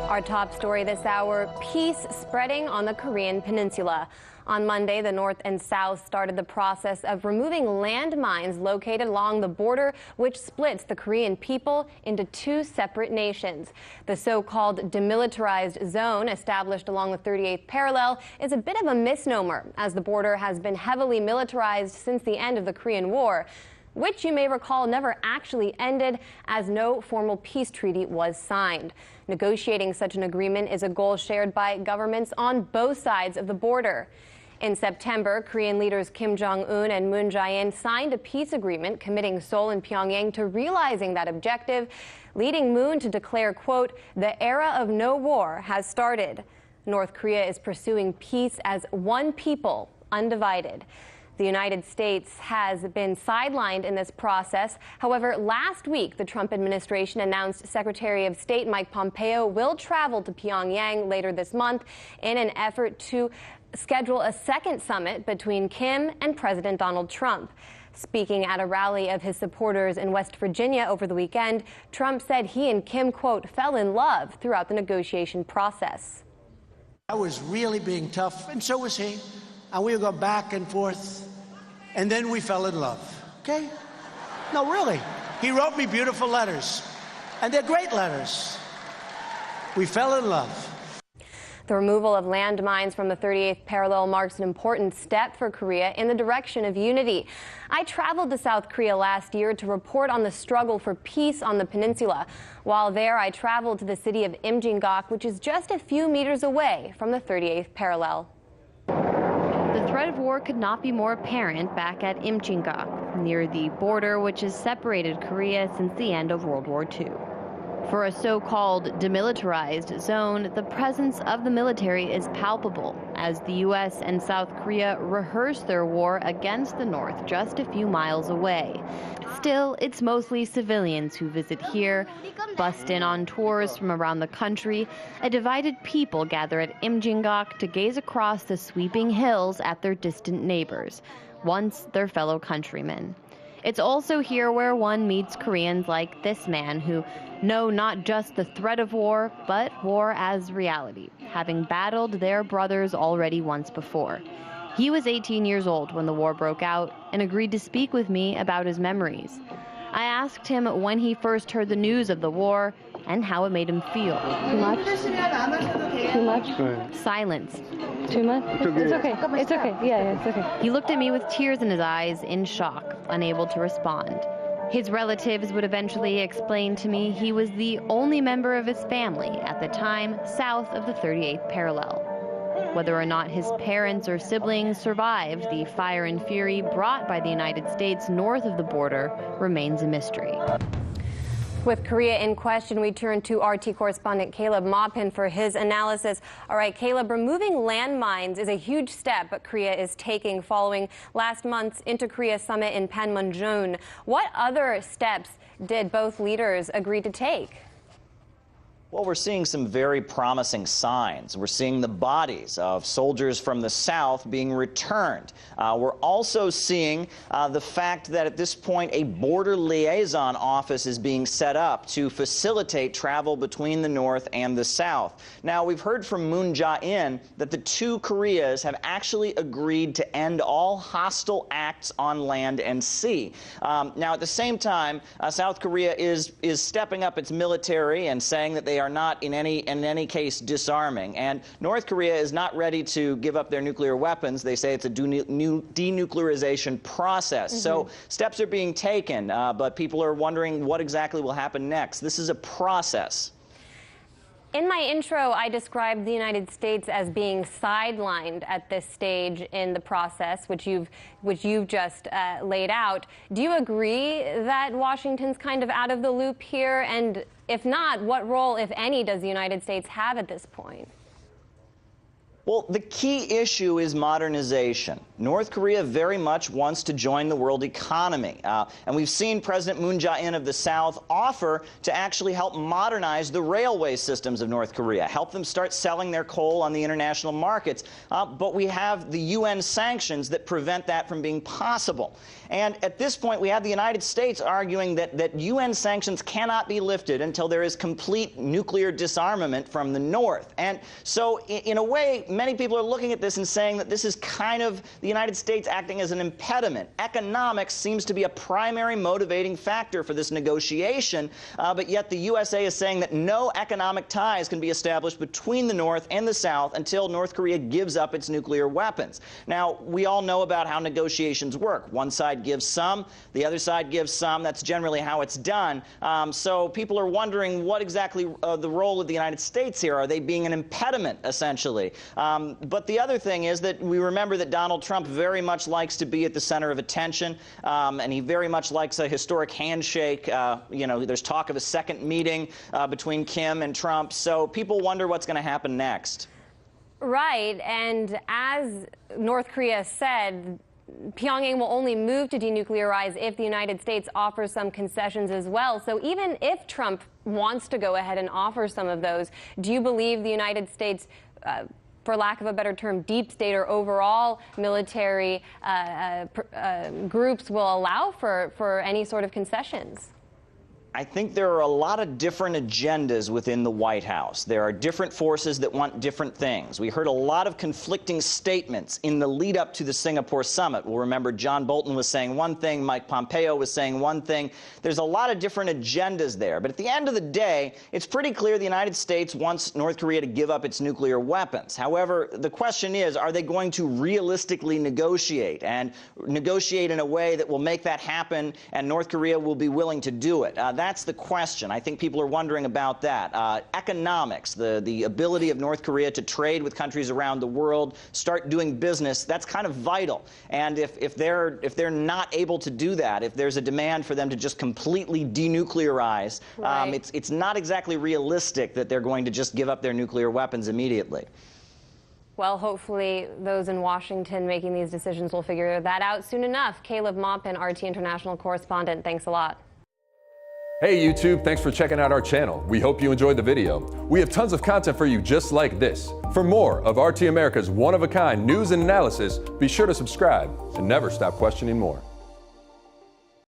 Our top story this hour, peace spreading on the Korean Peninsula. On Monday, the North and South started the process of removing landmines located along the border, which splits the Korean people into two separate nations. The so-called demilitarized zone established along the 38th parallel is a bit of a misnomer, as the border has been heavily militarized since the end of the Korean War, which you may recall never actually ended, as no formal peace treaty was signed. Negotiating such an agreement is a goal shared by governments on both sides of the border. In September, Korean leaders Kim Jong-un and Moon Jae-in signed a peace agreement committing Seoul and Pyongyang to realizing that objective, leading Moon to declare, quote, "The era of no war has started." North Korea is pursuing peace as one people, undivided. The United States has been sidelined in this process. However, last week, the Trump administration announced Secretary of State Mike Pompeo will travel to Pyongyang later this month in an effort to schedule a second summit between Kim and President Donald Trump. Speaking at a rally of his supporters in West Virginia over the weekend, Trump said he and Kim, quote, fell in love throughout the negotiation process. I was really being tough, and so was he. And we would go back and forth. And then we fell in love, okay? No, really. He wrote me beautiful letters, and they're great letters. We fell in love. The removal of landmines from the 38th parallel marks an important step for Korea in the direction of unity. I traveled to South Korea last year to report on the struggle for peace on the peninsula. While there, I traveled to the city of Imjinggak, which is just a few meters away from the 38th parallel. The threat of war could not be more apparent back at Imjinggak, near the border which has separated Korea since the end of World War II. For a so-called demilitarized zone, the presence of the military is palpable as the U.S. and South Korea rehearse their war against the North just a few miles away. Still, it's mostly civilians who visit here, bust in on tours from around the country. A divided people gather at Imjinggak to gaze across the sweeping hills at their distant neighbors, once their fellow countrymen. It's also here where one meets Koreans like this man who know not just the threat of war, but war as reality, having battled their brothers already once before. He was 18 years old when the war broke out and agreed to speak with me about his memories. I asked him when he first heard the news of the war and how it made him feel. Too much? Too much? Silence. Too much? It's okay. It's okay. Yeah, it's okay. He looked at me with tears in his eyes, in shock, unable to respond. His relatives would eventually explain to me he was the only member of his family at the time south of the 38th parallel. Whether or not his parents or siblings survived the fire and fury brought by the United States north of the border remains a mystery. With Korea in question, we turn to RT correspondent Caleb Maupin for his analysis. All right, Caleb, removing landmines is a huge step Korea is taking following last month's Inter-Korea summit in Panmunjon. What other steps did both leaders agree to take? Well, we're seeing some very promising signs. We're seeing the bodies of soldiers from the South being returned. We're also seeing the fact that at this point a border liaison office is being set up to facilitate travel between the North and the South. Now, we've heard from Moon Jae-in that the two Koreas have actually agreed to end all hostile acts on land and sea. Now, at the same time, South Korea is stepping up its military and saying that they are not in any case disarming, and North Korea is not ready to give up their nuclear weapons. They say it's a denuclearization process. So steps are being taken, but people are wondering what exactly will happen next. This is a process. In my intro, I described the United States as being sidelined at this stage in the process, which you've just laid out. Do you agree that Washington's kind of out of the loop here? And if not, what role, if any, does the United States have at this point? Well, the key issue is modernization. North Korea very much wants to join the world economy. And we've seen President Moon Jae-in of the South offer to actually help modernize the railway systems of North Korea, help them start selling their coal on the international markets. But we have the UN sanctions that prevent that from being possible. And at this point, we have the United States arguing that UN sanctions cannot be lifted until there is complete nuclear disarmament from the North. And so, in a way, many people are looking at this and saying that this is kind of the United States acting as an impediment. Economics seems to be a primary motivating factor for this negotiation, but yet the USA is saying that no economic ties can be established between the North and the South until North Korea gives up its nuclear weapons. Now, we all know about how negotiations work. One side gives some, the other side gives some. That's generally how it's done. So people are wondering what exactly the role of the United States here. Are they being an impediment, essentially? But the other thing is that we remember that Donald Trump very much likes to be at the center of attention, and he very much likes a historic handshake. You know, there's talk of a second meeting between Kim and Trump. So people wonder what's going to happen next. Right, and as North Korea said, Pyongyang will only move to denuclearize if the United States offers some concessions as well. So even if Trump wants to go ahead and offer some of those, do you believe the United States, for lack of a better term, deep state or overall military groups will allow for any sort of concessions? I think there are a lot of different agendas within the White House. There are different forces that want different things. We heard a lot of conflicting statements in the lead up to the Singapore summit. We'll remember John Bolton was saying one thing, Mike Pompeo was saying one thing. There's a lot of different agendas there. But at the end of the day, it's pretty clear the United States wants North Korea to give up its nuclear weapons. However, the question is, are they going to realistically negotiate and negotiate in a way that will make that happen and North Korea will be willing to do it? That's the question. I think people are wondering about that. Economics, the ability of North Korea to trade with countries around the world, start doing business, that's kind of vital. And if they're not able to do that, if there's a demand for them to just completely denuclearize, right, it's not exactly realistic that they're going to just give up their nuclear weapons immediately. Well, hopefully those in Washington making these decisions will figure that out soon enough. Caleb Maupin, RT International Correspondent, thanks a lot. Hey YouTube, thanks for checking out our channel. We hope you enjoyed the video. We have tons of content for you just like this. For more of RT America's one-of-a-kind news and analysis, be sure to subscribe and never stop questioning more.